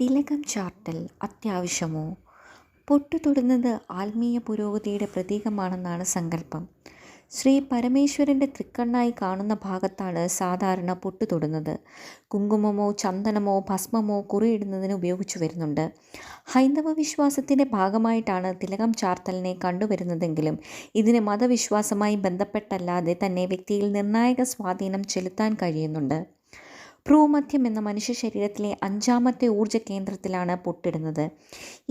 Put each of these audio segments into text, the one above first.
തിലകം ചാർത്തൽ അത്യാവശ്യമോ? പൊട്ടു തൊടുന്നത് ആത്മീയ പുരോഗതിയുടെ പ്രതീകമാണെന്നാണ് സങ്കല്പം. ശ്രീ പരമേശ്വരൻ്റെ തൃക്കണ്ണായി കാണുന്ന ഭാഗത്താണ് സാധാരണ പൊട്ടു തൊടുന്നത്. കുങ്കുമമോ ചന്ദനമോ ഭസ്മമോ കുറിയിടുന്നതിന് ഉപയോഗിച്ചു വരുന്നുണ്ട്. ഹൈന്ദവ വിശ്വാസത്തിൻ്റെ ഭാഗമായിട്ടാണ് തിലകം ചാർത്തലിനെ കണ്ടുവരുന്നതെങ്കിലും ഇതിന് മതവിശ്വാസമായി ബന്ധപ്പെട്ടല്ലാതെ തന്നെ വ്യക്തിയിൽ നിർണായക സ്വാധീനം ചെലുത്താൻ കഴിയുന്നുണ്ട്. ഭ്രൂമധ്യം എന്ന മനുഷ്യ ശരീരത്തിലെ 5ാമത്തെ ഊർജ്ജ കേന്ദ്രത്തിലാണ് പൊട്ടിടുന്നത്.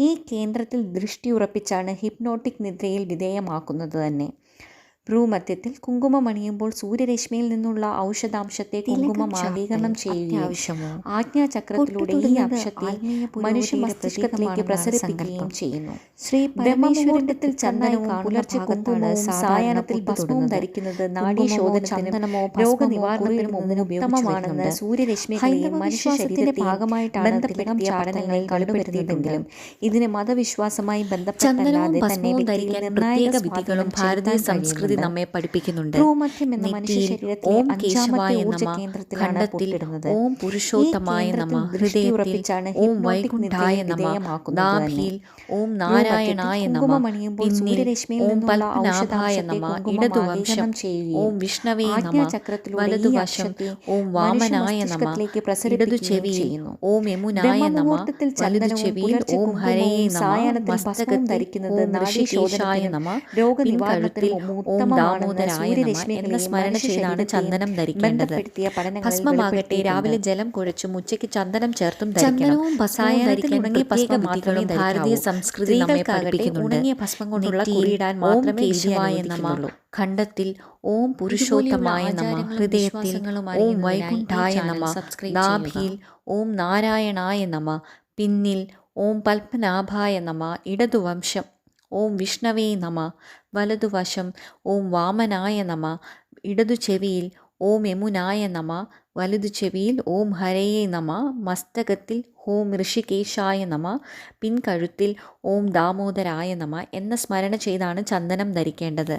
ഈ കേന്ദ്രത്തിൽ ദൃഷ്ടിയുറപ്പിച്ചാണ് ഹിപ്നോട്ടിക് നിദ്രയിൽ വിധേയമാക്കുന്നത് തന്നെ. ഭ്രൂമധ്യത്തിൽ കുങ്കുമം അണിയുമ്പോൾ സൂര്യരശ്മിയിൽ നിന്നുള്ള ഔഷധാംശത്തെ കുങ്കുമം ആഗീകരണം ചെയ്യുകയും ആജ്ഞാചക്രത്തിലൂടെ ഈ അംശത്തെ മനുഷ്യ മസ്തിഷ്കത്തിലേക്ക് പ്രസരിപ്പിക്കുകയും ചെയ്യുന്നു. ശ്രീ ബ്രഹ്മമുഹൂർത്തത്തിൽ ചന്ദനവും പുലർച്ചെ കുങ്കുമവും സായാഹ്നത്തിൽ ഭസ്മവും ധരിക്കുന്നത് നാഡീശോധനത്തിനും രോഗനിവാരണത്തിനും ഉത്തമമാണെന്ന് സൂര്യരശ്മികളെയും മനുഷ്യ ശരീരത്തെ ഭാഗമായിട്ടാണ് ബന്ധപ്പെടുത്തിയ പഠനങ്ങളിൽ കണ്ടുവരുന്നതെങ്കിലും ഇതിന് മതവിശ്വാസമായി ബന്ധപ്പെട്ടല്ലാതെ തന്നെ നിർണായക വിധികളും ഭാരതീയ സംസ്കൃതി നമ്മെ പഠിപ്പിക്കുന്നുണ്ട്. നെറ്റിയിൽ ഓം കേശവായ നമഃ, ഖണ്ഡത്തിൽ ഓം പുരുഷോത്തമായ നമഃ, ഹൃദയത്തിൽ ഓം വൈകുണ്ഠായ നമഃ, നാഭിയിൽ ഓം നാരായണായ നമഃ, പിന്നിൽ ഓം പത്മനാഭായ നമഃ, ഇടതുവശം ഓം വിഷ്ണവേ നമഃ, വലതുവശം ഓം വാമനായ നമഃ, ഇടതു ചെവിയിൽ ഓം യമുനായ നമഃ, വലതു ചെവിയിൽ ഓം ഹരയേ നമഃ, മസ്തകത്തിൽ ഓം ഋഷികേശായ നമഃ, പിൻകഴുത്തിൽ ഓം ദാമോദരായ നമഃ എന്ന സ്മരണ ചെയ്താണ് ചന്ദനം ധരിക്കേണ്ടത്. ഭസ്മമാകട്ടെ രാവിലെ ജലം കുഴച്ചും ഉച്ചയ്ക്ക് ചന്ദനം ചേർത്തും ധരിക്കണം. സായാഹ്നത്തിൽ ഭസ്മം മാത്രമേ ഭാരതീയ സംസ്കൃതി നമ്മെ പഠിപ്പിക്കുന്നുണ്ട്. ഉണങ്ങിയ ഭസ്മം കൊണ്ടുള്ള കുറിയിടാൻ മാത്രമേ വിധിയായ നമഃ, ഖണ്ഡത്തിൽ ഓം പുരുഷോത്തമായ നമഃ, ഹൃദയത്തിൽ ഓം വൈകുണ്ഠായ നമഃ, നാഭിയിൽ ഓം നാരായണായ നമഃ, പിന്നിൽ ഓം പത്മനാഭായ നമഃ, ഇടതുവശം ഓം വിഷ്ണവേ നമഃ, വലതുവശം ഓം വാമനായ നമഃ, ഇടതു ചെവിയിൽ ഓം യമുനായ നമഃ, വലതു ചെവിയിൽ ഓം ഹരയേ നമഃ, മസ്തകത്തിൽ ഓം ഋഷികേശായ നമഃ, പിൻകഴുത്തിൽ ഓം ദാമോദരായ നമഃ എന്ന സ്മരണ ചെയ്താണ് ചന്ദനം ധരിക്കേണ്ടത്.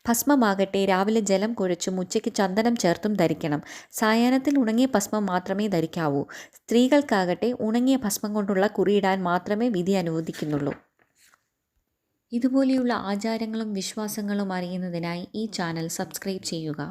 ഭസ്മമാകട്ടെ രാവിലെ ജലം കുഴച്ചും ഉച്ചയ്ക്ക് ചന്ദനം ചേർത്തും ധരിക്കണം. സായാഹ്നത്തിൽ ഉണങ്ങിയ ഭസ്മം മാത്രമേ ധരിക്കാവൂ. സ്ത്രീകൾക്കാകട്ടെ ഉണങ്ങിയ ഭസ്മം കൊണ്ടുള്ള കുറിയിടാൻ മാത്രമേ വിധി അനുവദിക്കുന്നുള്ളൂ. ഇതുപോലെയുള്ള ആചാരങ്ങളും വിശ്വാസങ്ങളും അറിയുന്നതിനായി ഈ ചാനൽ സബ്സ്ക്രൈബ് ചെയ്യുക.